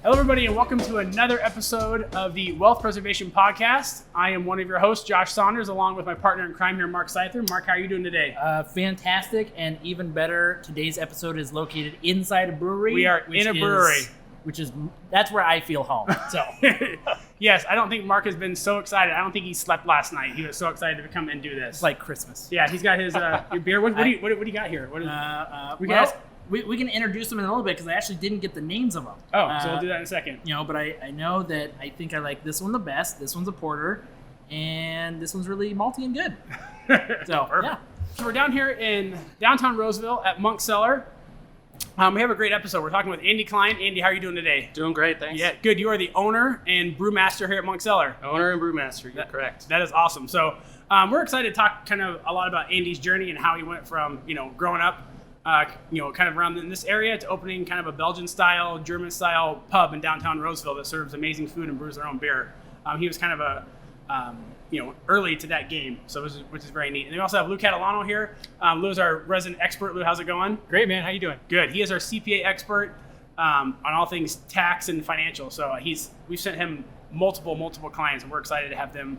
Hello, everybody, and welcome to another episode of the Wealth Preservation Podcast. I am one of your hosts, Josh Saunders, along with my partner in crime here, Mark Seither. Mark, how are you doing today? Fantastic, and even better, today's episode is located inside a brewery. We are in a brewery. That's where I feel home. So, yes, I don't think Mark has been so excited. I don't think he slept last night. He was so excited to come and do this. It's like Christmas. Yeah, he's got his your beer. What do you got here? We can introduce them in a little bit because I actually didn't get the names of them. Oh, so we'll do that in a second. But I know that I think I like this one the best. This one's a porter, and this one's really malty and good. So, yeah. So we're down here in downtown Roseville at Monk Cellar. We have a great episode. We're talking with Andy Klein. Andy, how are you doing today? Doing great, thanks. Yeah, good. You are the owner and brewmaster here at Monk Cellar. Owner and brewmaster, you're correct. That is awesome. So we're excited to talk kind of a lot about Andy's journey and how he went from, growing up, kind of around in this area to opening kind of a Belgian style, German style pub in downtown Roseville that serves amazing food and brews their own beer. He was kind of early to that game, which is very neat. And we also have Lou Catalano here. Lou is our resident expert. Lou, how's it going? Great, man. How you doing? Good. He is our CPA expert on all things tax and financial. So we've sent him multiple clients, and we're excited to have them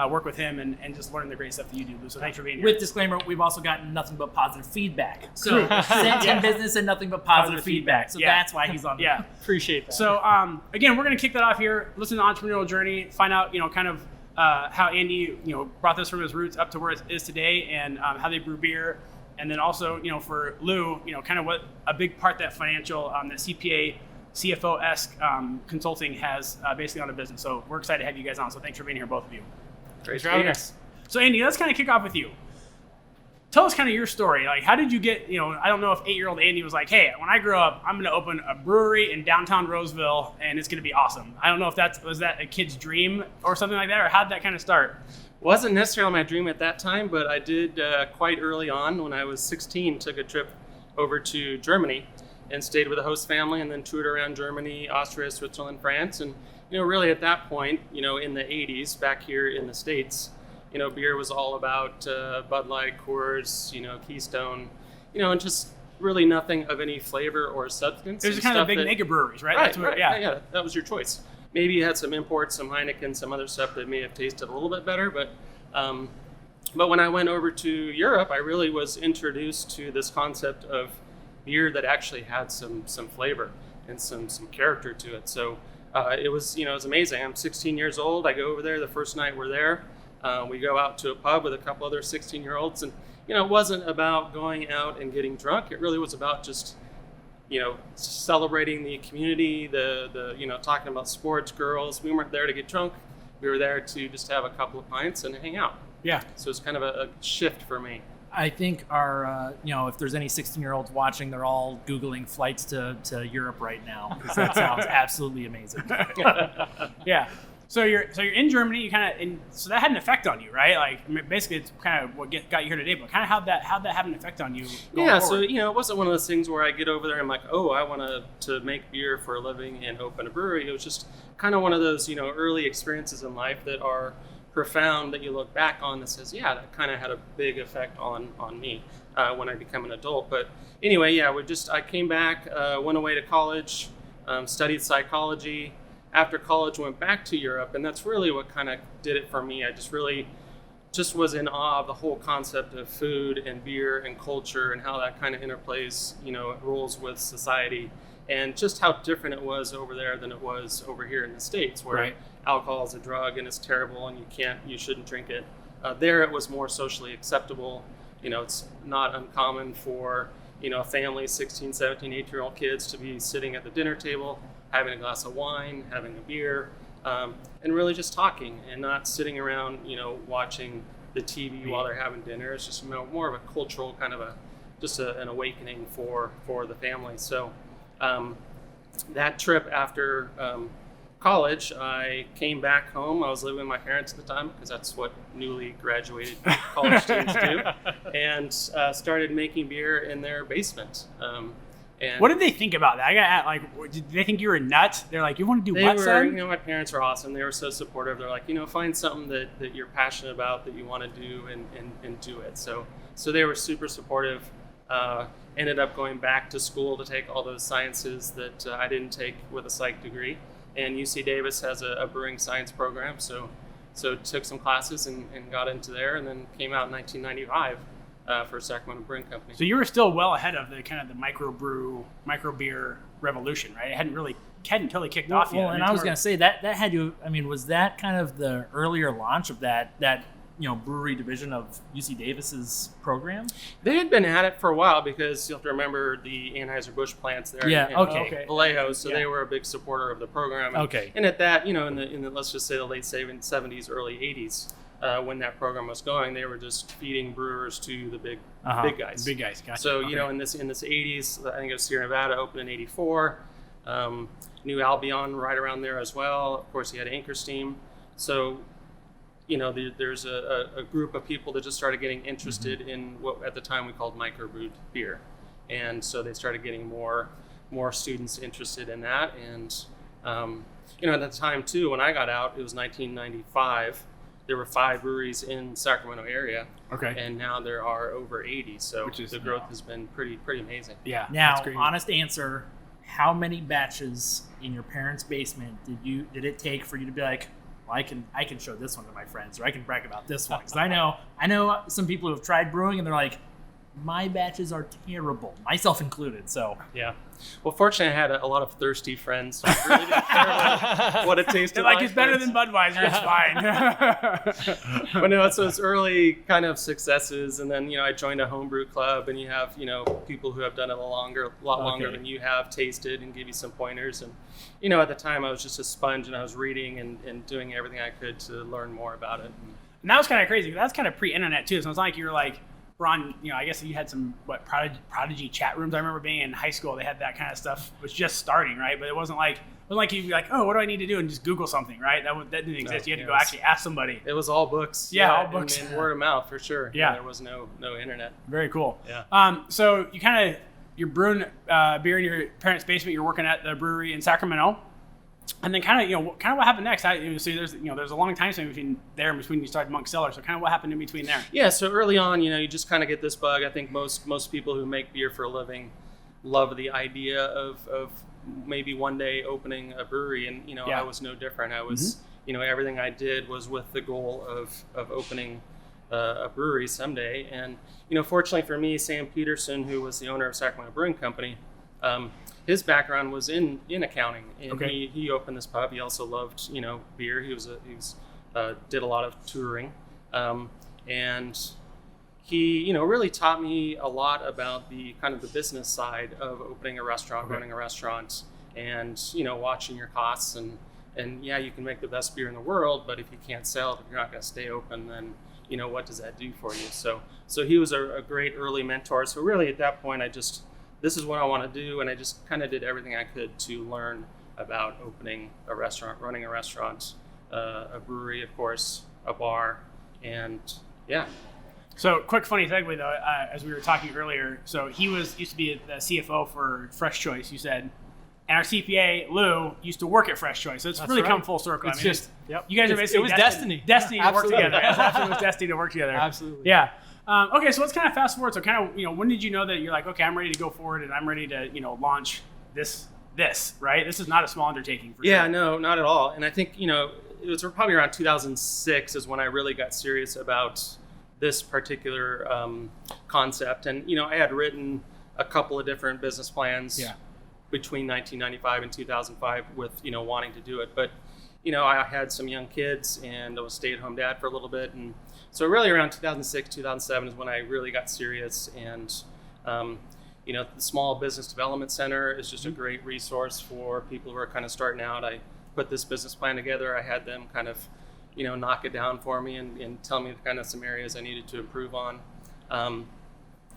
work with him and just learn the great stuff that you do, Lou. So thanks for being here. With disclaimer, we've also gotten nothing but positive feedback. So sent in business and nothing but positive feedback. So that's why he's on there. Yeah. Appreciate that. So again, we're going to kick that off here, listen to the entrepreneurial journey, find out, kind of how Andy, brought this from his roots up to where it is today, and how they brew beer. And then also, for Lou, kind of what a big part that financial, that CPA, CFO-esque consulting has basically on the business. So we're excited to have you guys on. So thanks for being here, both of you. Great for having us. So Andy, let's kind of kick off with you. Tell us kind of your story. Like, how did you get, I don't know if 8-year-old Andy was like, hey, when I grow up, I'm going to open a brewery in downtown Roseville, and it's going to be awesome. I don't know if was that a kid's dream or something like that, or how did that kind of start? Wasn't necessarily my dream at that time, but I did quite early on. When I was 16, took a trip over to Germany and stayed with a host family, and then toured around Germany, Austria, Switzerland, France. And, really at that point, in the 80s, back here in the States, beer was all about Bud Light, Coors, Keystone, and just really nothing of any flavor or substance. It was kind of big mega breweries, right? Right, yeah, that was your choice. Maybe you had some imports, some Heineken, some other stuff that may have tasted a little bit better, but when I went over to Europe, I really was introduced to this concept of beer that actually had some flavor and some character to it. So it was amazing. I'm 16 years old. I go over there the first night we're there. We go out to a pub with a couple other 16-year-olds, and it wasn't about going out and getting drunk. It really was about just celebrating the community, the talking about sports, girls. We weren't there to get drunk. We were there to just have a couple of pints and hang out. Yeah. So it's kind of a shift for me. I think our, if there's any 16-year-olds watching, they're all Googling flights to Europe right now, because that sounds absolutely amazing. Yeah. So you're in Germany. So that had an effect on you, right? Like, basically, it's kind of what got you here today. But kind of how'd that have an effect on you? Yeah. Forward? So it wasn't one of those things where I get over there and I'm like, oh, I want to make beer for a living and open a brewery. It was just kind of one of those early experiences in life that are profound, that you look back on that says, yeah, that kind of had a big effect on me when I became an adult. But anyway, yeah, I came back, went away to college, studied psychology. After college, went back to Europe, and that's really what kind of did it for me. I just was in awe of the whole concept of food and beer and culture and how that kind of interplays, rules with society, and just how different it was over there than it was over here in the States, where alcohol is a drug and it's terrible and you shouldn't drink it. There it was more socially acceptable. It's not uncommon for, families, 16, 17, 18-year-old kids to be sitting at the dinner table, having a glass of wine, having a beer, and really just talking and not sitting around, watching the TV while they're having dinner. It's just more of a cultural kind of an awakening for the family. So that trip after college, I came back home. I was living with my parents at the time because that's what newly graduated college students do, and started making beer in their basement. And what did they think about that? I got did they think you were nuts? They're like, you want to do what, son? My parents are awesome. They were so supportive. They're like, find something that you're passionate about, that you want to do, and do it. So they were super supportive. Ended up going back to school to take all those sciences that I didn't take with a psych degree. And UC Davis has a brewing science program, so took some classes and got into there, and then came out in 1995 for Sacramento Brewing Company. So you were still well ahead of the kind of the micro beer revolution, right? It hadn't totally kicked off yet. Well, and I was going to say that had to. I mean, was that kind of the earlier launch of that brewery division of UC Davis's program? They had been at it for a while, because you have to remember the Anheuser-Busch plants there in Vallejo, so they were a big supporter of the program. And at that, in the let's just say the late 70s, early 80s, when that program was going, they were just feeding brewers to the big guys. Big guys, gotcha. So in this 80s, I think it was Sierra Nevada opened in '84. New Albion right around there as well. Of course, you had Anchor Steam. So there's a group of people that just started getting interested in what at the time we called microbrewed beer, and so they started getting more students interested in that. And at the time too, when I got out, it was 1995. There were 5 breweries in the Sacramento area, and now there are over 80. So the growth has been pretty amazing. Yeah. Now, honest answer: how many batches in your parents' basement did it take for you to be like, I can show this one to my friends, or I can brag about this one? Because I know some people who have tried brewing and they're like, my batches are terrible, myself included. So yeah. Well, fortunately, I had a lot of thirsty friends, so I really didn't care what it tasted like. It's better than Budweiser. It's fine. But no, so it's early kind of successes, and then I joined a homebrew club, and you have people who have done it a lot longer than you have, tasted, and give you some pointers. And at the time, I was just a sponge, and I was reading and doing everything I could to learn more about it. And that was kind of crazy. That's kind of pre-internet too. So it's not like you were like, on, I guess you had some prodigy chat rooms. I remember being in high school, they had that kind of stuff. It was just starting, right? But it wasn't like you'd be like, oh, what do I need to do, and just Google something, right? That didn't exist. You had to go actually ask somebody. It was all books. All books and word of mouth for sure. Yeah, there was no internet. Very cool. Yeah. So you're brewing beer in your parents' basement. You're working at the brewery in Sacramento. And then kind of what happened next? So there's a long time between you started Monk Cellar. So kind of what happened in between there? Yeah, so early on, you just kind of get this bug. I think most people who make beer for a living love the idea of maybe one day opening a brewery, and I was no different. I was everything I did was with the goal of opening a brewery someday. And fortunately for me, Sam Peterson, who was the owner of Sacramento Brewing Company, his background was in accounting, and he opened this pub. He also loved beer. He did a lot of touring, and he really taught me a lot about the kind of the business side of opening a restaurant, running a restaurant, and watching your costs. And yeah, you can make the best beer in the world, but if you can't sell it, if you're not going to stay open, then what does that do for you? So he was a great early mentor. So really at that point, this is what I want to do, and I just kind of did everything I could to learn about opening a restaurant, running a restaurant, a brewery, of course, a bar, and yeah. So quick funny segue though, as we were talking earlier, so he used to be the CFO for Fresh Choice, you said, and our CPA, Lou, used to work at Fresh Choice. So it's really come full circle. It's you guys are basically it was destiny. Destiny to work together. It absolutely was destiny to work together. Absolutely. Yeah. Okay, so let's kind of fast forward. So kind of, when did you know that you're like, okay, I'm ready to go forward and I'm ready to, launch this, right? This is not a small undertaking for sure. No, not at all. And I think, it was probably around 2006 is when I really got serious about this particular concept. And, I had written a couple of different business plans between 1995 and 2005 with, wanting to do it. But, I had some young kids and I was a stay-at-home dad for a little bit. And so really around 2006, 2007 is when I really got serious. And, the Small Business Development Center is just a great resource for people who are kind of starting out. I put this business plan together. I had them kind of, knock it down for me and tell me kind of some areas I needed to improve on. And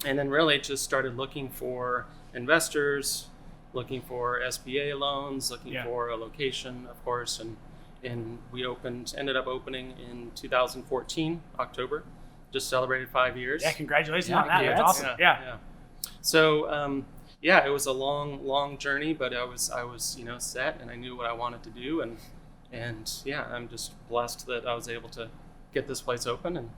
then really just started looking for investors, looking for SBA loans, looking for a location, of course, and we ended up opening in 2014, October. Just celebrated 5 years. Yeah, congratulations on that. That's awesome. Yeah. So, it was a long journey, but I was set, and I knew what I wanted to do, and I'm just blessed that I was able to get this place open,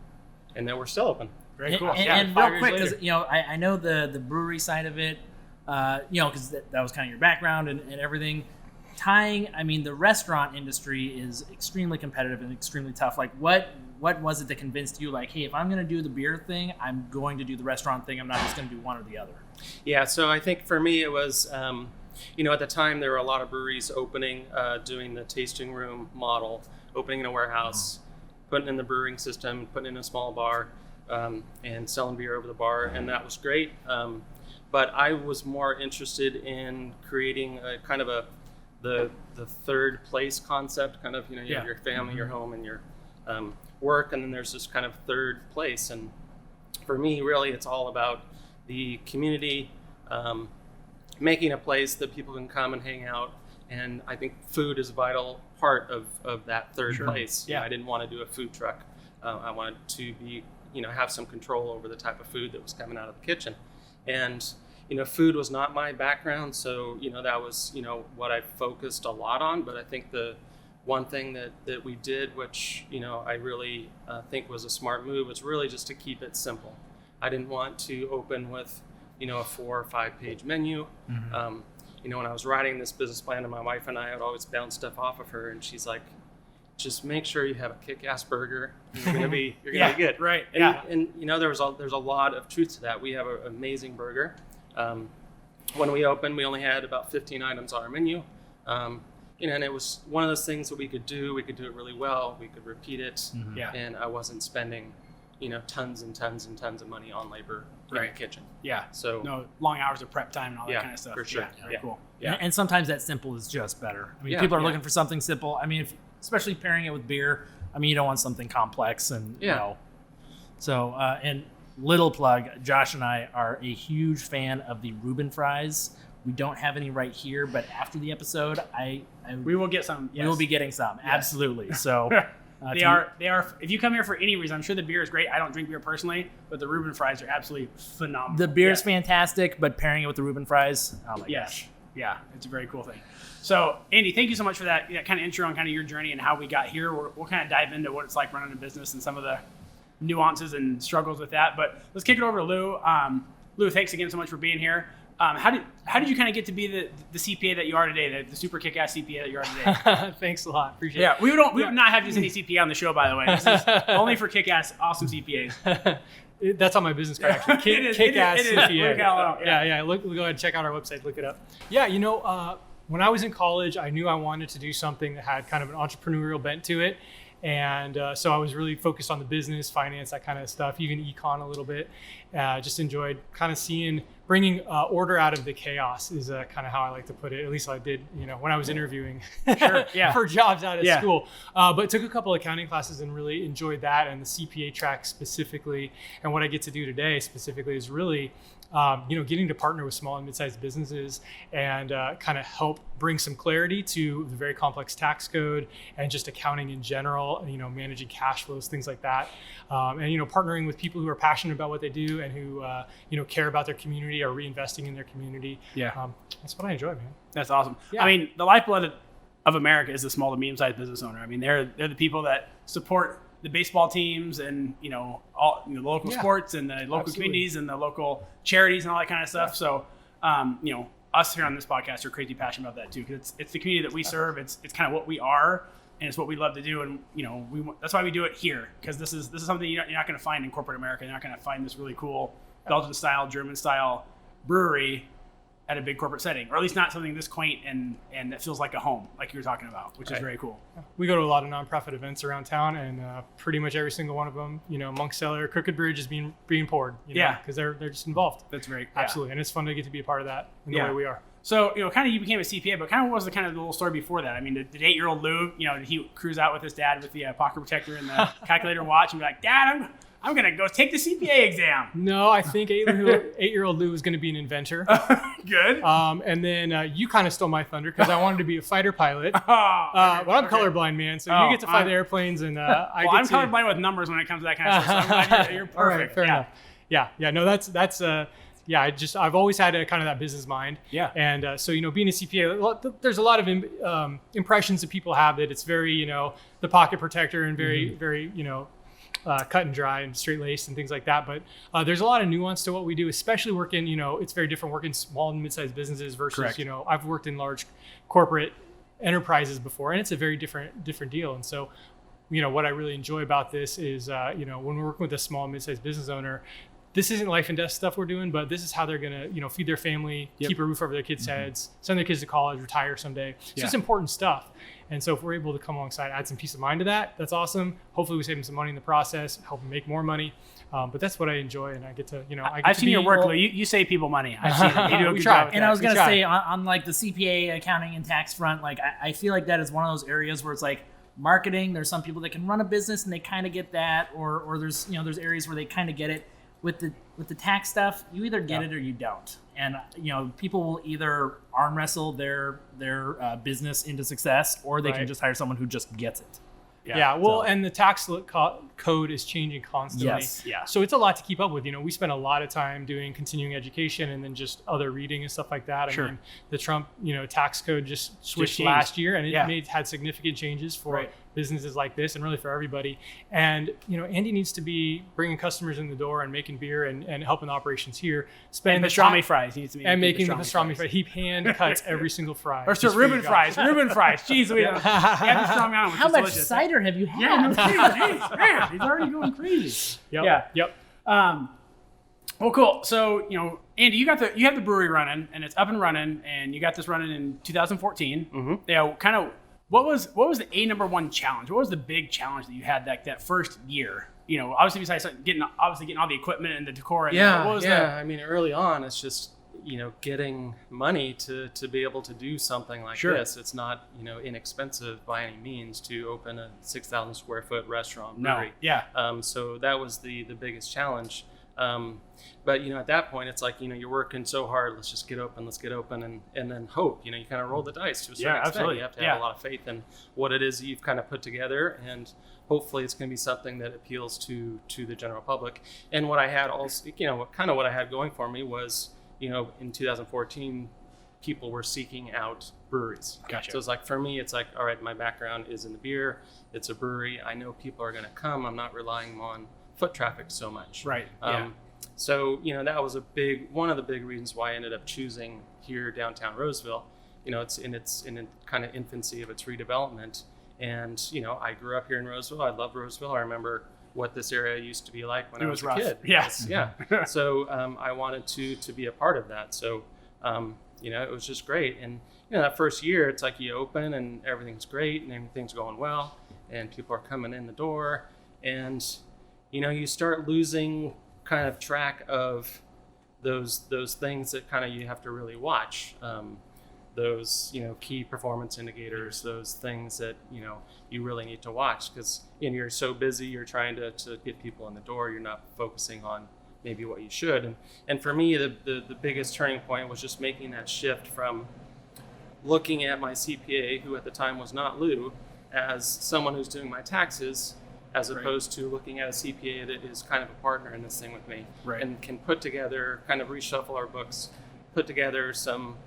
and then we're still open. Very cool. And 5 real years quick, later. because I know the brewery side of it, because that was kind of your background and everything. Tying, I mean, the restaurant industry is extremely competitive and extremely tough. Like, what was it that convinced you, like, hey, if I'm going to do the beer thing, I'm going to do the restaurant thing. I'm not just going to do one or the other. Yeah, so I think for me it was, at the time there were a lot of breweries opening, doing the tasting room model, opening in a warehouse, putting in the brewing system, putting in a small bar, and selling beer over the bar, and that was great. But I was more interested in creating a kind of the third place concept, kind of, you have your family, your home, and your work, and then there's this kind of third place. And for me, really, it's all about the community, making a place that people can come and hang out. And I think food is a vital part of that third place. Yeah. I didn't want to do a food truck. I wanted to be, have some control over the type of food that was coming out of the kitchen. And, food was not my background. So, that was, what I focused a lot on. But I think the one thing that we did, which, I really think was a smart move, was really just to keep it simple. I didn't want to open with, a 4 or 5 page menu. Mm-hmm. When I was writing this business plan, and my wife and I would always bounce stuff off of her, and she's like, just make sure you have a kick-ass burger. You're gonna be good. Right. And there's a lot of truth to that. We have an amazing burger. When we opened, we only had about 15 items on our menu. And it was one of those things that we could do it really well. We could repeat it. Mm-hmm. Yeah. And I wasn't spending, tons and tons and tons of money on labor in the kitchen. Yeah. So no long hours of prep time and all that Yeah, kind of stuff. for sure. Yeah, very cool. Yeah. And sometimes that simple is just better. I mean, Yeah, people are yeah. looking for something simple. I mean, especially pairing it with beer. I mean, you don't want something complex, and So, and little plug, Josh and I are a huge fan of the Reuben fries. We don't have any right here, but after the episode, We will get some. we will be getting some. Absolutely. So They are. If you come here for any reason, I'm sure the beer is great. I don't drink beer personally, but the Reuben fries are absolutely phenomenal. The beer is fantastic, but pairing it with the Reuben fries, oh my gosh. Yeah, it's a very cool thing. So, Andy, thank you so much for that kind of intro on kind of your journey and how we got here. We'll kind of dive into what it's like running a business and some of the nuances and struggles with that. But let's kick it over to Lou. Lou, thanks again so much for being here. How did you kind of get to be the CPA that you are today, the super kick-ass CPA that you are today? Thanks a lot. Appreciate Yeah, we would not have just any CPA on the show, by the way. This is only for kick-ass, awesome CPAs. it. That's on my business card, actually. It is. Kick-ass It is. CPA. Lou Catalano, yeah. Yeah. Go ahead and check out our website. Look it up. Yeah, when I was in college, I knew I wanted to do something that had kind of an entrepreneurial bent to it. And so I was really focused on the business, finance, that kind of stuff, even econ a little bit. Just enjoyed kind of bringing order out of the chaos is kind of how I like to put it. At least I did, when I was interviewing for jobs out of school. But took a couple of accounting classes and really enjoyed that, and the CPA track specifically. And what I get to do today specifically is really getting to partner with small and mid-sized businesses and kind of help bring some clarity to the very complex tax code and just accounting in general, managing cash flows, things like that. And partnering with people who are passionate about what they do and who, care about their community, are reinvesting in their community. Yeah. That's what I enjoy, man. That's awesome. Yeah. I mean, the lifeblood of America is the small to medium-sized business owner. I mean, they're the people that support the baseball teams and all the local sports and the local communities and the local charities and all that kind of stuff. So us here on this podcast are crazy passionate about that too, because it's the community that we serve. It's kind of what we are, and it's what we love to do. And that's why we do it here, because this is something you're not going to find in corporate America. You're not going to find this really cool Belgian style, German style brewery at a big corporate setting, or at least not something this quaint and that feels like a home, like you were talking about, which is very cool. We go to a lot of nonprofit events around town, and pretty much every single one of them, Monk Cellar, Crooked Bridge is being poured, because they're just involved. That's very absolutely, and it's fun to get to be a part of that in the way we are. So kind of you became a CPA, but kind of what was the little story before that? I mean, did 8-year-old Lou, did he cruise out with his dad with the pocket protector and the calculator watch and be like, Dad, I'm gonna go take the CPA exam? No, I think 8-year-old Lou was going to be an inventor. Good. And then you kind of stole my thunder because I wanted to be a fighter pilot. But I'm colorblind, man. So you get to fly the airplanes, and I'm colorblind with numbers when it comes to that kind of stuff. So I'm glad you're perfect. All right, fair enough. Yeah. No, that's. I've always had kind of that business mind. Yeah. And so being a CPA, there's a lot of impressions that people have that it's very the pocket protector and very very cut and dry and straight laced and things like that. But there's a lot of nuance to what we do, especially working, it's very different working small and mid-sized businesses versus, Correct. I've worked in large corporate enterprises before, and it's a very different deal. And so, what I really enjoy about this is, when we're working with a small, mid-sized business owner, this isn't life and death stuff we're doing, but this is how they're going to, feed their family, keep a roof over their kids' heads, send their kids to college, retire someday. It's just important stuff. And so if we're able to come alongside, add some peace of mind to that, that's awesome. Hopefully we save them some money in the process, help them make more money. But that's what I enjoy, and I get to, I've seen your work, Lou. You save people money. I've seen it. You do a good job. And I was going to say, on like the CPA, accounting, and tax front, like I feel like that is one of those areas where it's like marketing. There's some people that can run a business and they kind of get that, or there's there's areas where they kind of get it. With the tax stuff, you either get it or you don't. And people will either arm wrestle their business into success, or they can just hire someone who just gets it. And the tax code is changing constantly. Yes. Yeah. So it's a lot to keep up with. We spend a lot of time doing continuing education and then just other reading and stuff like that. I mean, the Trump, tax code just switched last year, and it had significant changes for businesses like this and really for everybody. And, Andy needs to be bringing customers in the door and making beer and helping the operations here. And pastrami fries. He needs to be making the pastrami fries. He hand cuts every single fry. Or so Reuben fries. Reuben fries. Jeez, we have pastrami on, which How is much delicious. cider have you had? Yeah, no kidding. Jeez, man, he's already going crazy. Yep. Well, cool. So, Andy, you have the brewery running, and it's up and running, and you got this running in 2014. Mm-hmm. What was the number one challenge? What was the big challenge that you had that first year? Obviously besides getting all the equipment and the decor. And I mean, early on, it's just getting money to be able to do something like this. It's not inexpensive by any means to open a 6,000 square foot restaurant brewery. So that was the biggest challenge. But at that point, it's like you're working so hard. Let's get open, and then hope. You kind of roll the dice to a certain extent. Absolutely. You have to have a lot of faith in what it is that you've kind of put together, and hopefully it's going to be something that appeals to the general public. And what I had also, what I had going for me was, in 2014, people were seeking out breweries. Gotcha. So it's like, for me, it's like, all right, my background is in the beer. It's a brewery. I know people are going to come. I'm not relying on foot traffic so much. Right. So, that was one of the big reasons why I ended up choosing here downtown Roseville. It's in the kind of infancy of its redevelopment. And, I grew up here in Roseville. I love Roseville. I remember what this area used to be like when I was a kid. Yes. Yeah. So I wanted to be a part of that. So, it was just great. And, that first year, it's like you open and everything's great and everything's going well and people are coming in the door. And, you start losing kind of track of those things that kind of you have to really watch. Those key performance indicators, those things that you really need to watch, because you're so busy, you're trying to get people in the door, you're not focusing on maybe what you should. And for me, the biggest turning point was just making that shift from looking at my CPA, who at the time was not Lou, as someone who's doing my taxes, as opposed to looking at a CPA that is kind of a partner in this thing with me, and can put together, kind of reshuffle our books, put together some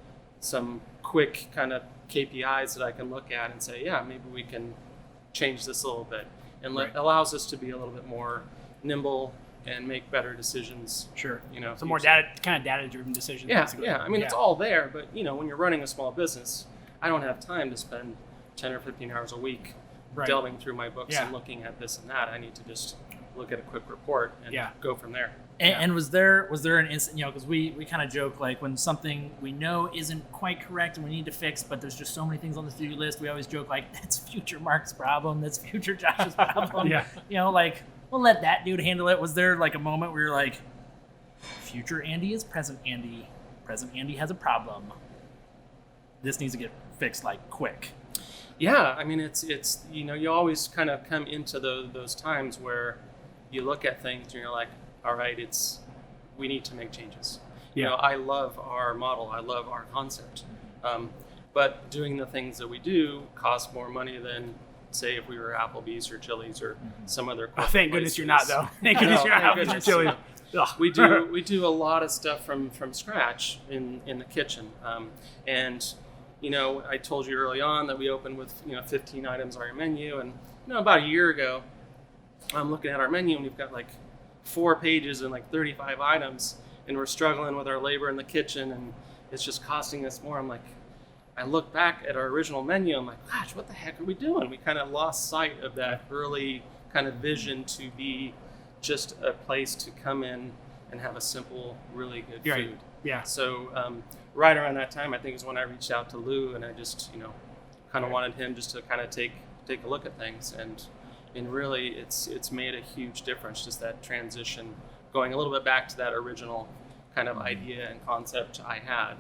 quick kind of KPIs that I can look at and say, yeah, maybe we can change this a little bit, and allows us to be a little bit more nimble and make better decisions. Sure. Some more data-driven decisions. Yeah. I mean, it's all there, but when you're running a small business, I don't have time to spend 10 or 15 hours a week delving through my books and looking at this and that. I need to just look at a quick report and go from there. And was there an instant, because we kind of joke, like, when something we know isn't quite correct and we need to fix, but there's just so many things on the to-do list, we always joke, like, that's future Mark's problem, that's future Josh's problem. Like, we'll let that dude handle it. Was there like a moment where you're like, future Andy is present Andy has a problem, this needs to get fixed like quick? Yeah, I mean, it's you always kind of come into those times where you look at things and you're like, all right, we need to make changes. I love our model, I love our concept, but doing the things that we do costs more money than, say, if we were Applebee's or Chili's or some other. Thank goodness you're not, though. Thank goodness you're not Applebee's or Chili's. We do a lot of stuff from scratch in the kitchen, and. I told you early on that we opened with 15 items on our menu, and about a year ago, I'm looking at our menu and we've got like 4 pages and like 35 items, and we're struggling with our labor in the kitchen, and it's just costing us more. I'm like, I look back at our original menu, I'm like, gosh, what the heck are we doing? We kind of lost sight of that early kind of vision to be just a place to come in and have a simple, really good food. Yeah. So right around that time, I think is when I reached out to Lou, and I just, kind of wanted him just to kind of take a look at things, and really it's made a huge difference, just that transition, going a little bit back to that original kind of idea and concept I had,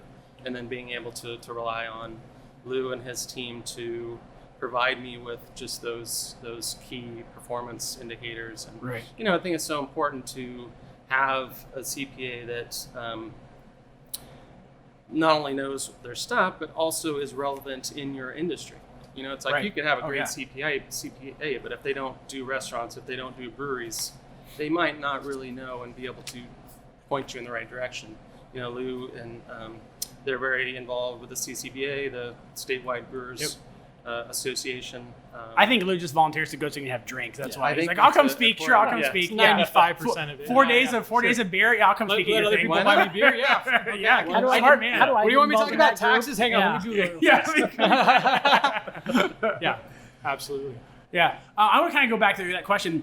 and then being able to rely on Lou and his team to provide me with just those key performance indicators. And right. I think it's so important to have a CPA that not only knows their stuff, but also is relevant in your industry. It's like, right. You can have a great yeah. CPA, but if they don't do restaurants, if they don't do breweries, they might not really know and be able to point you in the right direction. Lou and they're very involved with the CCBA, the Statewide Brewers Association. I think Lou just volunteers to go so he can have drinks. That's why he's like, that's I'll come speak. Sure, I'll come speak. 95% of it. 4 days of beer. Yeah, I'll come speak. Let other people buy me beer. Yeah. Yeah. Smart man. What do you want me to talk about? Taxes? Hang on. Let me do that. Yeah. Absolutely. Yeah. I want to kind of go back to that question.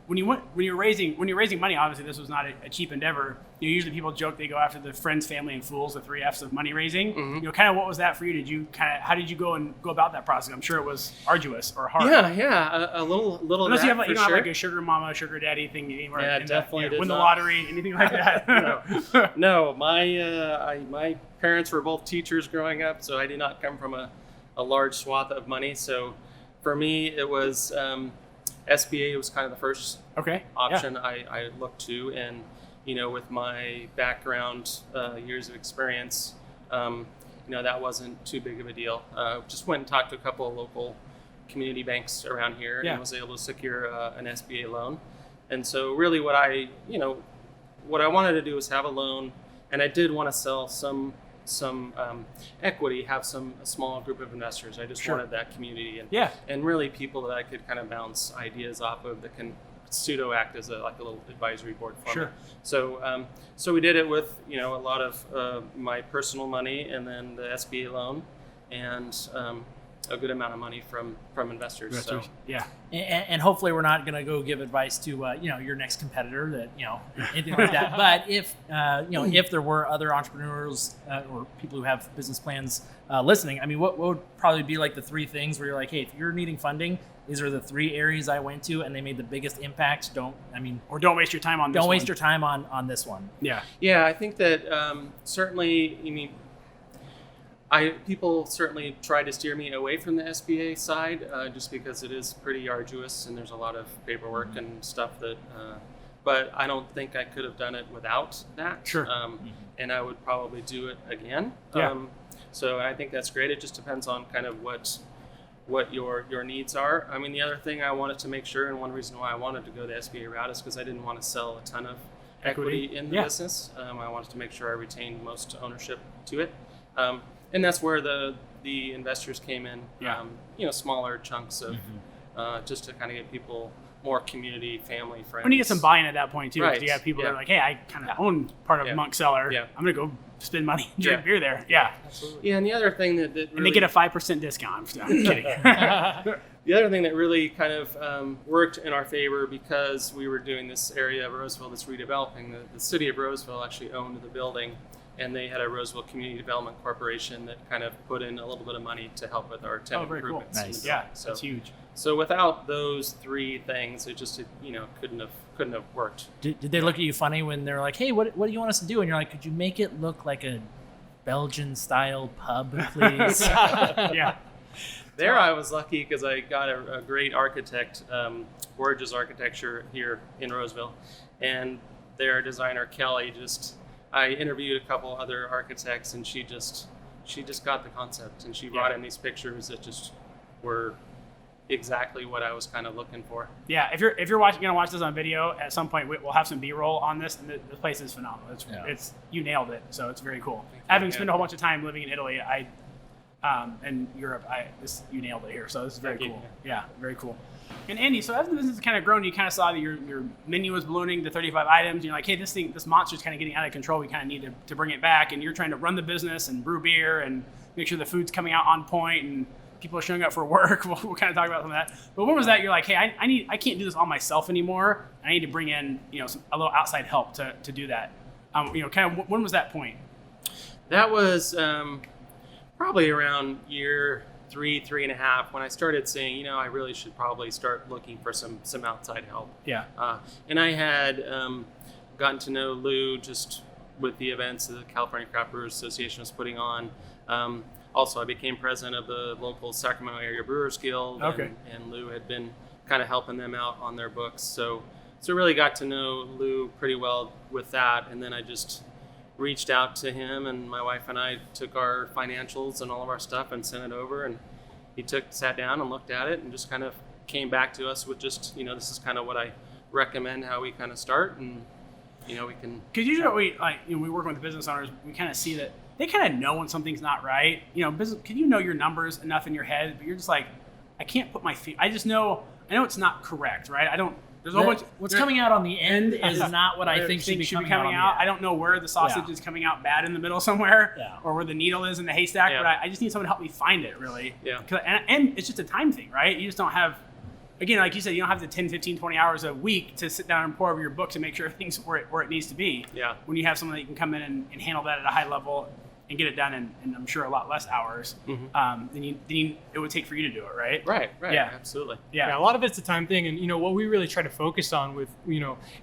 When you're raising money, obviously this was not a cheap endeavor. Usually people joke they go after the friends, family, and fools, the 3 F's of money raising. Mm-hmm. Kind of what was that for you? How did you go about that process? I'm sure it was arduous or hard. Yeah, a little. Unless you have for don't sure. have like a sugar mama, sugar daddy thing anywhere. Yeah, definitely did win the not. lottery, anything like that. No, my parents were both teachers growing up, so I did not come from a large swath of money. So for me, it was SBA was kind of the first option I looked to, and with my background, years of experience, that wasn't too big of a deal. Just went and talked to a couple of local community banks around here, and was able to secure an SBA loan. And so really what I wanted to do was have a loan, and I did want to sell some equity, have a small group of investors. I just wanted that community and really people that I could kind of bounce ideas off of that can pseudo act as a little advisory board for me. So we did it with a lot of my personal money, and then the SBA loan, and a good amount of money from investors. So. Yeah. And hopefully we're not going to go give advice to your next competitor that anything like that. But if if there were other entrepreneurs or people who have business plans listening, I mean, what would probably be like the 3 things where you're like, hey, if you're needing funding, these are the 3 areas I went to and they made the biggest impact. Don't waste your time on this one. Don't waste your time on this one. Yeah. Yeah, I think that certainly, people certainly try to steer me away from the SBA side, just because it is pretty arduous and there's a lot of paperwork and stuff that, but I don't think I could have done it without that. Sure. And I would probably do it again. Yeah. So I think that's great. It just depends on kind of what your needs are. I mean, the other thing I wanted to make sure, and one reason why I wanted to go the SBA route, is because I didn't want to sell a ton of equity in the business. I wanted to make sure I retained most ownership to it. And that's where the investors came in, smaller chunks of, just to kind of get people more community, family, friends. When you get some buy-in at that point too, because Right. you have people that are like, hey, I kind of own part of Monk Cellar. Yeah. I'm going to go spend money and drink beer there. Yeah. Absolutely. Yeah, and the other thing that really, And they get a 5% discount. I'm kidding. the other thing that really kind of worked in our favor, because we were doing this area of Roseville that's redeveloping, the city of Roseville actually owned the building, and they had a Roseville Community Development Corporation that kind of put in a little bit of money to help with our tenant very cool. improvements. in the Nice. building. Yeah, that's huge. So without those 3 things, it just couldn't have worked. Did they look at you funny when they're like, hey, what do you want us to do? And you're like, could you make it look like a Belgian style pub, please? Yeah. There I was lucky because I got a great architect, gorgeous architecture here in Roseville, and their designer Kelly I interviewed a couple other architects, and she just got the concept, and she brought in these pictures that just were exactly what I was kind of looking for. Yeah, if you're gonna watch this on video, at some point we'll have some B-roll on this, and the place is phenomenal. It's you nailed it, so it's very cool. Having spent a whole bunch of time living in Italy, I and Europe. You nailed it here. So this is very Thank you. cool. Yeah, very cool. And Andy, so as the business has kind of grown, you kind of saw that your menu was ballooning to 35 items. And you're like, hey, this monster's kind of getting out of control. We kind of need to bring it back. And you're trying to run the business and brew beer and make sure the food's coming out on point and people are showing up for work. We'll kind of talk about some of that. But when was that? You're like, hey, I can't do this all myself anymore. I need to bring in a little outside help to do that. Kind of when was that point? That was probably around year 3.5 when I started saying, I really should probably start looking for some outside help. Yeah. And I had gotten to know Lou just with the events that the California Craft Brewers Association was putting on. Also, I became president of the local Sacramento Area Brewers Guild. Okay. And Lou had been kind of helping them out on their books. So really got to know Lou pretty well with that. And then I just reached out to him, and my wife and I took our financials and all of our stuff and sent it over. And he sat down and looked at it and just kind of came back to us with just, this is kind of what I recommend how we kind of start. And, we can... Because usually we work with business owners, we kind of see that they kind of know when something's not right. Business, can you know your numbers enough in your head, but you're just like, I can't put my feet. I know it's not correct, right? I don't. There's a whole bunch. What's coming out on the end is not what I think should be coming out. I don't know where the sausage is coming out bad in the middle somewhere, or where the needle is in the haystack. Yeah. But I just need someone to help me find it, really. Yeah. And it's just a time thing, right? You just don't have. Again, like you said, you don't have the 10, 15, 20 hours a week to sit down and pour over your books and make sure everything's where it needs to be. Yeah. When you have someone that you can come in and handle that at a high level and get it done in I'm sure a lot less hours than it would take for you to do it, right? Right. Yeah. Absolutely. Yeah. A lot of it's a time thing, and what we really try to focus on with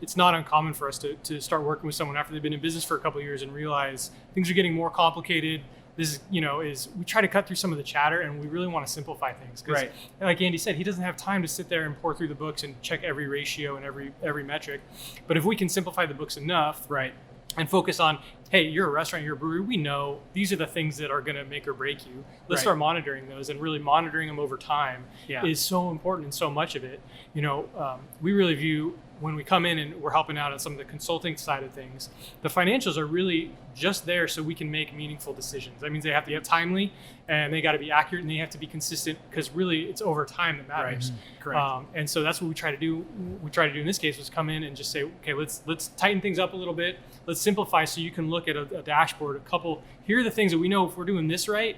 it's not uncommon for us to start working with someone after they've been in business for a couple of years and realize things are getting more complicated. This is we try to cut through some of the chatter, and we really want to simplify things. Right. Like Andy said, he doesn't have time to sit there and pour through the books and check every ratio and every metric. But if we can simplify the books enough, Right. and focus on, hey, you're a restaurant, you're a brewery, we know these are the things that are going to make or break you. Let's start monitoring those, and really monitoring them over time is so important, and so much of it. We really view, when we come in and we're helping out on some of the consulting side of things, the financials are really just there so we can make meaningful decisions. That means they have to be timely, and they got to be accurate, and they have to be consistent, because really it's over time that matters. Correct. And so that's what we try to do. We try to do in this case was come in and just say, okay, let's tighten things up a little bit. Let's simplify, so you can look at a dashboard, here are the things that we know if we're doing this right,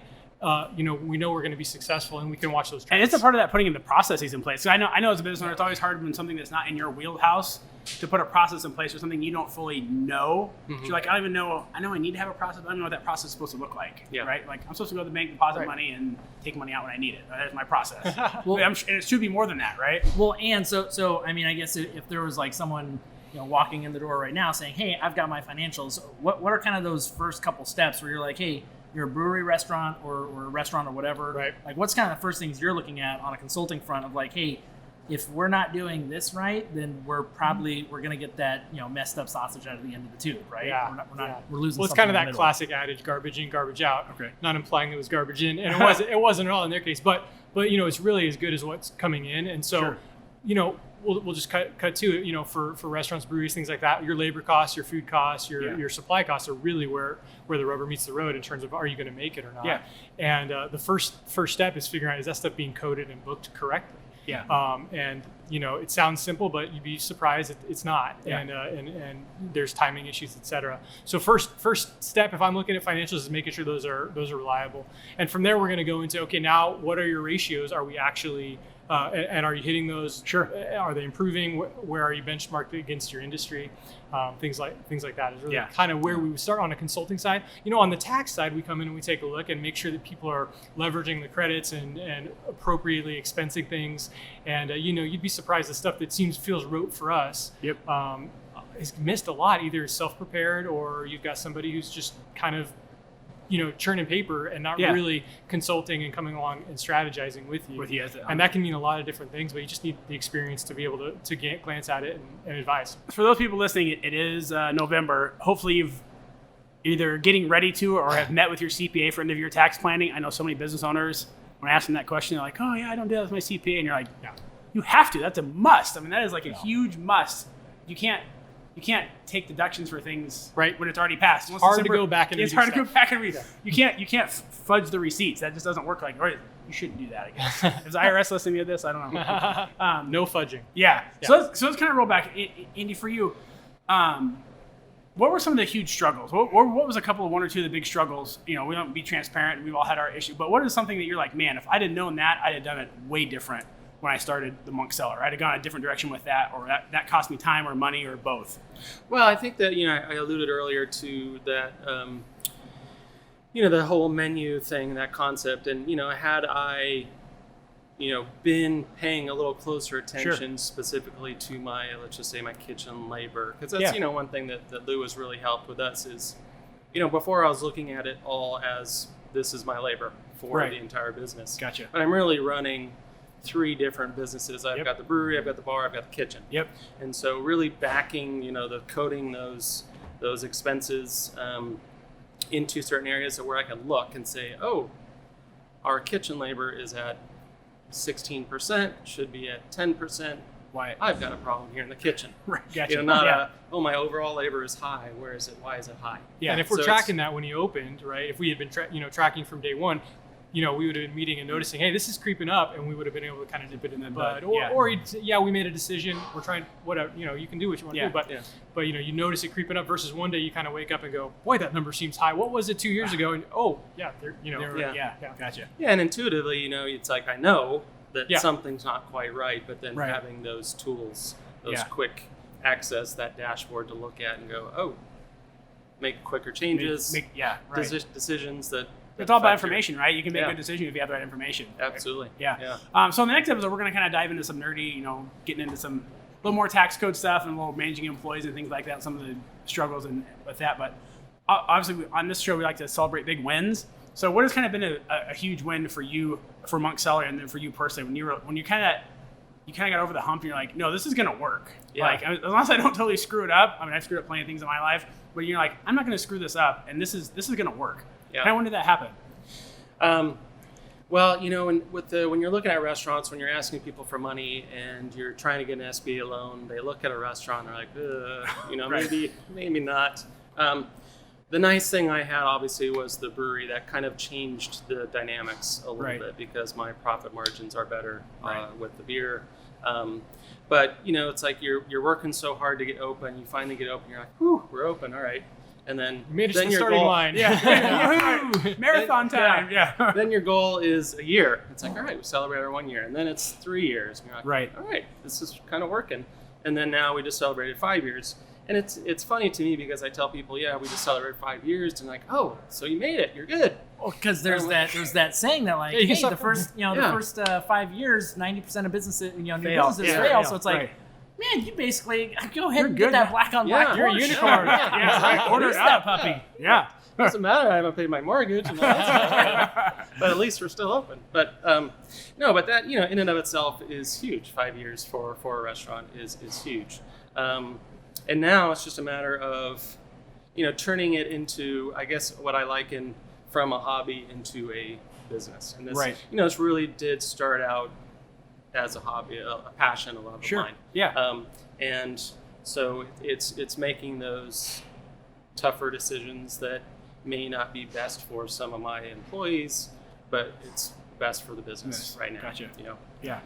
we know we're going to be successful, and we can watch those trends. And it's a part of that putting in the processes in place. So I know as a business owner, it's always hard when something that's not in your wheelhouse to put a process in place for something you don't fully know. So you're like, I don't even know. I know I need to have a process, but I don't know what that process is supposed to look like. Yeah. Right? Like, I'm supposed to go to the bank, deposit money, and take money out when I need it. That's my process. And it should be more than that, right? Well, and so I mean, I guess if there was like someone walking in the door right now saying, hey, I've got my financials, what are kind of those first couple steps where you're like, hey, you're a brewery, restaurant, or a restaurant or whatever, right? Like, what's kind of the first things you're looking at on a consulting front of like, hey, if we're not doing this right, then we're gonna get that messed up sausage out of the end of the tube, right? Yeah. We're losing. Well, it's kind of that classic adage, garbage in, garbage out. Okay. Not implying it was garbage in, and it wasn't at all in their case, but it's really as good as what's coming in, and so we'll just cut to it. For restaurants, breweries, things like that, your labor costs, your food costs, your supply costs are really where the rubber meets the road in terms of, are you going to make it or not? Yeah. And the first step is figuring out, is that stuff being coded and booked correctly? Yeah. It sounds simple, but you'd be surprised it's not. Yeah. And there's timing issues, et cetera. So first step, if I'm looking at financials, is making sure those are reliable. And from there, we're going to go into, okay, now what are your ratios? Are we actually and are you hitting those? Sure. Are they improving? Where are you benchmarked against your industry? Things like that is really kind of where we would start on a consulting side. On the tax side, we come in and we take a look and make sure that people are leveraging the credits and appropriately expensing things. And you'd be surprised, the stuff that feels rote for us. Yep. Is missed a lot. Either self-prepared, or you've got somebody who's just kind of churning paper and not really consulting and coming along and strategizing with you. And that can mean a lot of different things, but you just need the experience to be able to glance at it and advise. For those people listening, it is November. Hopefully you've either getting ready to or have met with your CPA for end of year tax planning. I know so many business owners, when I ask them that question, they're like, oh yeah, I don't do that with my CPA. And you're like, you have to. That's a must. I mean, that is like a huge must. You can't you can't take deductions for things Right. when it's already passed. Once Hard to December- go back and It's redo hard to go stuff. back and read. You can't fudge the receipts. That just doesn't work like. Or you shouldn't do that. I guess. Is the IRS listening to this? I don't know. No fudging. Yeah. So let's kind of roll back, Andy, for you. What were some of the huge struggles? What was one or two of the big struggles? We don't be transparent. We've all had our issue. But what is something that you're like, man, if I'd have known that, I'd have done it way different when I started the Monk Cellar. I'd have gone a different direction with that, or that cost me time or money or both. Well, I think that, I alluded earlier to that, the whole menu thing, that concept. And, had I, been paying a little closer attention specifically to let's just say my kitchen labor. Because that's, one thing that Lou has really helped with us is, before I was looking at it all as this is my labor for the entire business. Gotcha. But I'm really running 3 different businesses. I've got the brewery, I've got the bar, I've got the kitchen. Yep. And so really backing, the coding those expenses into certain areas where I can look and say, oh, our kitchen labor is at 16%, should be at 10%. Why? I've got a problem here in the kitchen. Right. Gotcha. My overall labor is high. Where is it? Why is it high? Yeah. And if we're tracking that when you opened, right? If we had been tracking from day one, we would have been meeting and noticing, hey, this is creeping up, and we would have been able to kind of nip it in the bud. Or he'd say, we made a decision. We're trying, whatever. You can do what you want to do, but you notice it creeping up. Versus one day you kind of wake up and go, boy, that number seems high. What was it 2 years ago? And Gotcha. Yeah, and intuitively, it's like I know that something's not quite right, but then having those tools, those quick access, that dashboard to look at and go, oh, make quicker changes, decisions that. It's all about information, right? You can make a good decision if you have the right information. Absolutely. Yeah. So in the next episode, we're going to kind of dive into some nerdy, getting into some a little more tax code stuff and a little managing employees and things like that, some of the struggles and with that. But obviously, on this show, we like to celebrate big wins. So what has kind of been a huge win for you, for Monk Cellar, and then for you personally, when you kind of got over the hump and you're like, no, this is going to work. Yeah. Like, as long as I don't totally screw it up. I mean, I've screwed up plenty of things in my life, but you're like, I'm not going to screw this up, and this is going to work. Yeah. Kind of when did that happen? Well, when you're looking at restaurants, when you're asking people for money and you're trying to get an SBA loan, they look at a restaurant and they're like, maybe not. The nice thing I had obviously was the brewery that kind of changed the dynamics a little bit because my profit margins are better with the beer. But it's like you're working so hard to get open. You finally get open. You're like, whew, we're open. All right. And then made it to the your starting goal, line. Marathon time. Yeah. Then your goal is a year. It's like, all right, we celebrate our 1 year. And then it's 3 years. And you're like, all right, this is kind of working. And then now we just celebrated 5 years. And it's funny to me because I tell people, we just celebrated 5 years. And like, oh, so you made it. You're good. Well, because there's that saying that like, hey, the first 5 years, 90% of businesses, new businesses fail. So it's like, man, you basically go ahead and get that black on black. You're a unicorn. Order that puppy. Yeah. Doesn't matter. I haven't paid my mortgage and all that stuff. But at least we're still open. But but that in and of itself is huge. 5 years for a restaurant is huge. And now it's just a matter of turning it into, I guess, what I liken from a hobby into a business. And this this really did start out as a hobby, a passion, a love of mine. Yeah. And so it's making those tougher decisions that may not be best for some of my employees, but it's best for the business right now. Gotcha. Yeah.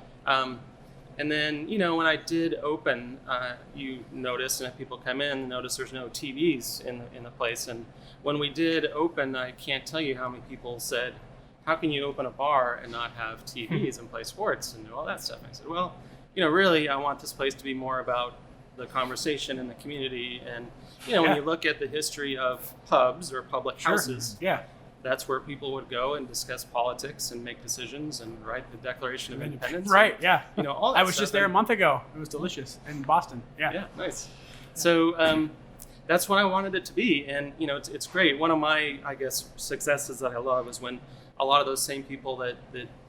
And then when I did open, you notice, and if people come in, notice there's no TVs in the place. And when we did open, I can't tell you how many people said, how can you open a bar and not have TVs and play sports and do all that stuff? And I said, well, really, I want this place to be more about the conversation in the community. And, when you look at the history of pubs or public houses, that's where people would go and discuss politics and make decisions and write the Declaration of Independence. Right, and, all that I was stuff. just there a month ago. It was delicious in Boston. Yeah, nice. So, that's what I wanted it to be. And, it's great. One of my, I guess, successes that I love is when a lot of those same people that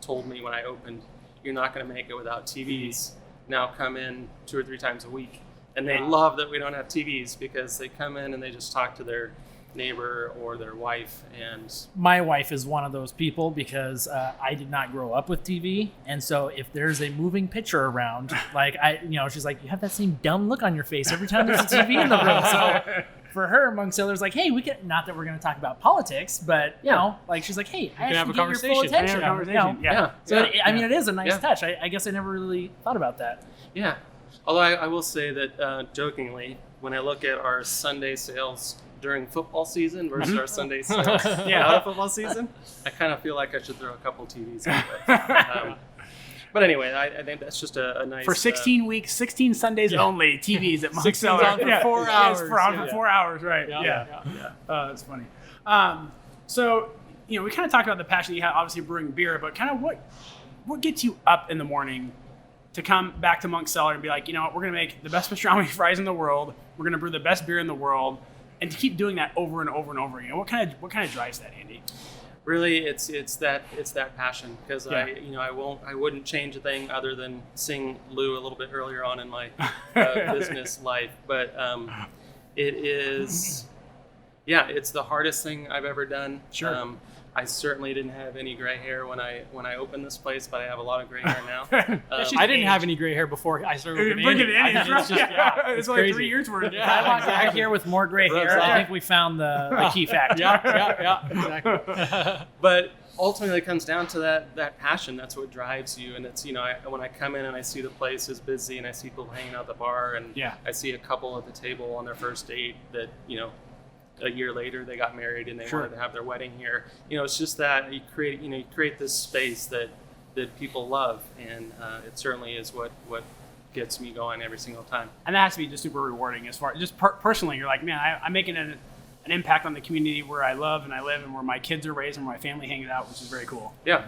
told me when I opened, you're not going to make it without TVs, now come in 2 or 3 times a week. And they love that we don't have TVs because they come in and they just talk to their neighbor or their wife. And My wife is one of those people because I did not grow up with TV, and so if there's a moving picture around, like she's like, you have that same dumb look on your face every time there's a TV in the room. So for her, Monk Cellar's like, hey, we can, not that we're going to talk about politics, but like she's like, hey, I have actually a get your full conversation. attention. Yeah. So I mean, it is a nice touch. I guess I never really thought about that. yeah, although I will say that jokingly, when I look at our Sunday sales during football season versus our Sunday sales out of football season, I kind of feel like I should throw a couple TVs in. But anyway, I think that's just a nice... For 16 weeks, 16 Sundays only, TVs at Monk Cellar. on for 4 hours. It's for 4 hours, right. Yeah. That's funny. So, we kind of talked about the passion you have, obviously brewing beer, but kind of what gets you up in the morning to come back to Monk Cellar and be like, you know what, we're going to make the best pastrami fries in the world, we're going to brew the best beer in the world, and to keep doing that over and over and over again. What kind of drives that, Andy? Really, it's that passion, because I wouldn't change a thing other than seeing Lou a little bit earlier on in my business life. But it is, it's the hardest thing I've ever done. Sure. I certainly didn't have any gray hair when I opened this place, but I have a lot of gray hair now. I didn't have any gray hair before I started working Andy. I mean, it's just, it's only crazy. 3 years worth. If I walk back here with more gray hair, I think we found the key factor. Yeah, exactly. But ultimately, it comes down to that passion. That's what drives you. And it's, when I come in and I see the place is busy and I see people hanging out at the bar, and I see a couple at the table on their first date that, a year later they got married and they wanted to have their wedding here. It's just that you create this space that people love, and it certainly is what gets me going every single time. And that has to be just super rewarding as far just personally. You're like, man, I'm making an impact on the community where I love and I live and where my kids are raised and where my family hangs out, which is very cool. Yeah.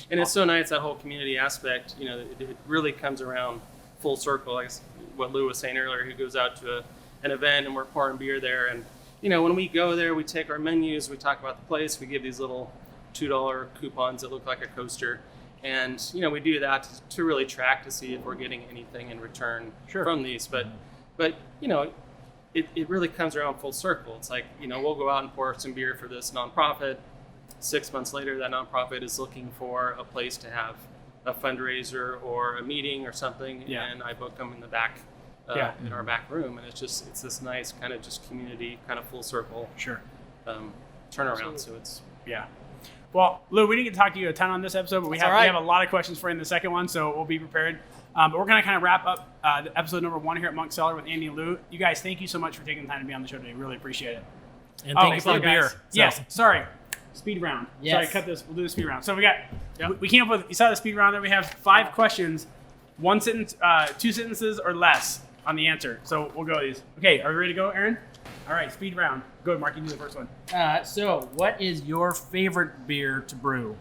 And it's so nice, that whole community aspect. It really comes around full circle. Like what Lou was saying earlier, he goes out to an event and we're pouring beer there, and when we go there, we take our menus, we talk about the place, we give these little $2 coupons that look like a coaster, and we do that to really track to see if we're getting anything in return from these. But it really comes around full circle. It's like, we'll go out and pour some beer for this nonprofit. 6 months later, that nonprofit is looking for a place to have a fundraiser or a meeting or something, and I book them in the back. In our back room, and it's this nice kind of just community, kind of full circle turnaround. Absolutely. So it's Well, Lou, we didn't get to talk to you a ton on this episode, but we have a lot of questions for you in the second one, so we'll be prepared. But we're going to kind of wrap up the episode number 1 here at Monk Cellar with Andy and Lou. You guys, thank you so much for taking the time to be on the show today. Really appreciate it. And thank you for the beer. Yes, sorry. Speed round. Yes. Sorry, cut this. We'll do the speed round. So we came up with, you saw the speed round there. We have 5 questions, 1 sentence, 2 sentences or less on the answer. So we'll go with these. Okay, are we ready to go, Aaron? All right, speed round. Go ahead, Mark, you do the first one. So what is your favorite beer to brew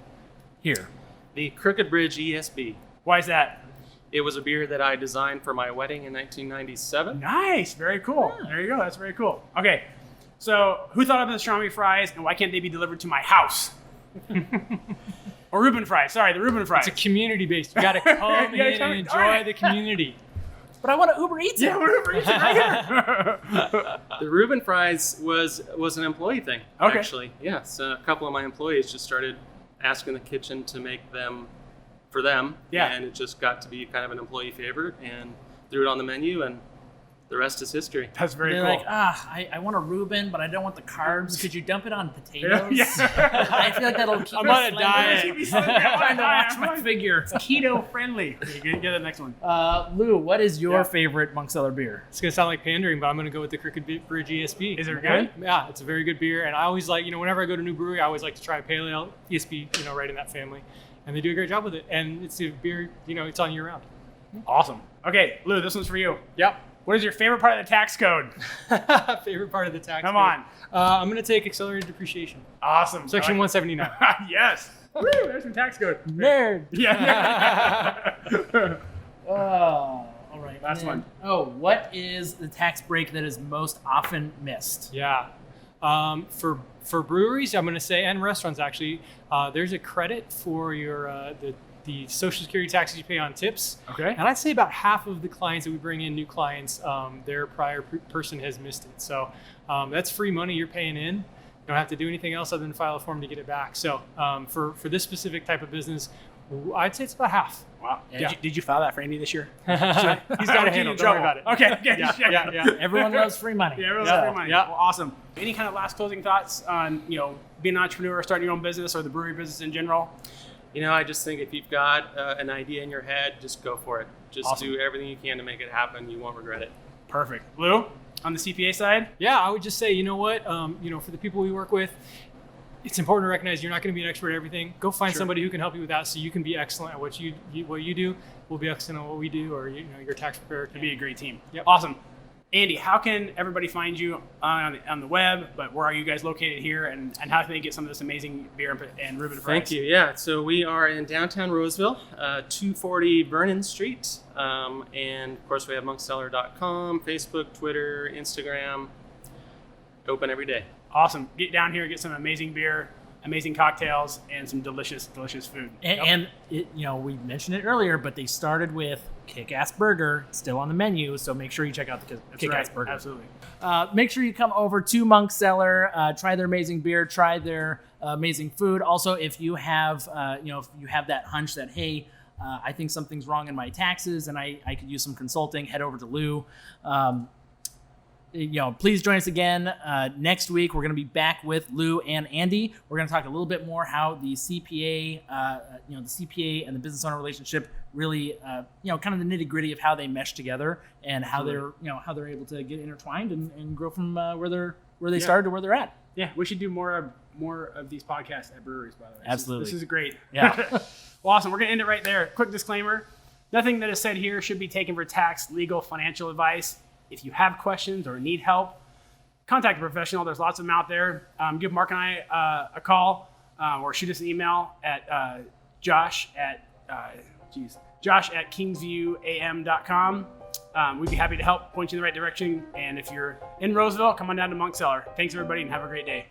here? The Crooked Bridge ESB. Why is that? It was a beer that I designed for my wedding in 1997. Nice, very cool. There you go, that's very cool. Okay, so who thought of the pastrami fries, and why can't they be delivered to my house? Or Reuben fries, sorry, the Reuben fries. It's a community-based. You got to come in and enjoy the community. But I want to Uber Eats it. Yeah, we're Uber Eats it right here. The Reuben fries was an employee thing, actually. Yes, a couple of my employees just started asking the kitchen to make them for them, and it just got to be kind of an employee favorite, and threw it on the menu, and the rest is history. That's very They're cool. like, I want a Reuben, but I don't want the carbs. Could you dump it on potatoes? Yeah. I feel like that'll keep I'm me on a slender. diet. Keep me slender. I'm on a Trying to diet. watch my figure. It's keto friendly. Okay, get the next one. Lou, what is your favorite Monk Cellar beer? It's going to sound like pandering, but I'm going to go with the Crooked Bridge ESB. Is it good? Yeah, it's a very good beer. And I always like, whenever I go to a new brewery, I always like to try a pale ale, ESB, right in that family. And they do a great job with it. And it's a beer, it's on year round. Awesome. Okay, Lou, this one's for you. Yep. What is your favorite part of the tax code? Favorite part of the tax Come code? on. I'm going to take accelerated depreciation. Awesome. Section 179. Yes. Woo, there's some tax code. Nerd. Yeah. All right. Last one. Oh, what is the tax break that is most often missed? Yeah. For breweries, I'm going to say, and restaurants actually, there's a credit for your the Social Security taxes you pay on tips. Okay. And I'd say about half of the clients that we bring in, new clients, their prior person has missed it. So that's free money you're paying in. You don't have to do anything else other than file a form to get it back. So for this specific type of business, I'd say it's about half. Wow. Yeah. Did you file that for Andy this year? He's got a handle. Don't worry about it. Okay. Yeah. Everyone loves free money. Yeah, everyone loves free money. Yeah. Well, awesome. Any kind of last closing thoughts on, being an entrepreneur, starting your own business, or the brewery business in general? I just think if you've got an idea in your head, just go for it. Just Awesome. do everything you can to make it happen. You won't regret it. Perfect. Lou, on the CPA side? Yeah, I would just say, for the people we work with, it's important to recognize you're not going to be an expert at everything. Go find Sure. somebody who can help you with that, so you can be excellent at what you do. We'll be excellent at what we do, or your tax preparer It'd can be a great team. Yep. Awesome. Andy, how can everybody find you on the web? But where are you guys located here, and how can they get some of this amazing beer and Ruben Price? Thank you. Yeah, so we are in downtown Roseville, 240 Vernon Street. And of course, we have monkcellar.com, Facebook, Twitter, Instagram. Open every day. Awesome. Get down here, get some amazing beer, amazing cocktails, and some delicious food. And we mentioned it earlier, but they started with Kick-Ass Burger, still on the menu, so make sure you check out the Kick-Ass Burger. Absolutely. Make sure you come over to Monk Cellar, try their amazing beer, try their amazing food. Also, if you have, that hunch that, hey, I think something's wrong in my taxes and I could use some consulting, head over to Lou. Please join us again next week. We're going to be back with Lou and Andy. We're going to talk a little bit more how the CPA, the CPA and the business owner relationship really, kind of the nitty gritty of how they mesh together and how they're able to get intertwined and grow from where they started to where they're at. Yeah, we should do more of these podcasts at breweries, by the way. Absolutely. This is great. Yeah. Well, awesome. We're going to end it right there. Quick disclaimer. Nothing that is said here should be taken for tax, legal, financial advice. If you have questions or need help, contact a professional. There's lots of them out there. Give Mark and I a call or shoot us an email at josh at kingsviewam.com. We'd be happy to help point you in the right direction. And if you're in Roseville, come on down to Monk Cellar. Thanks, everybody, and have a great day.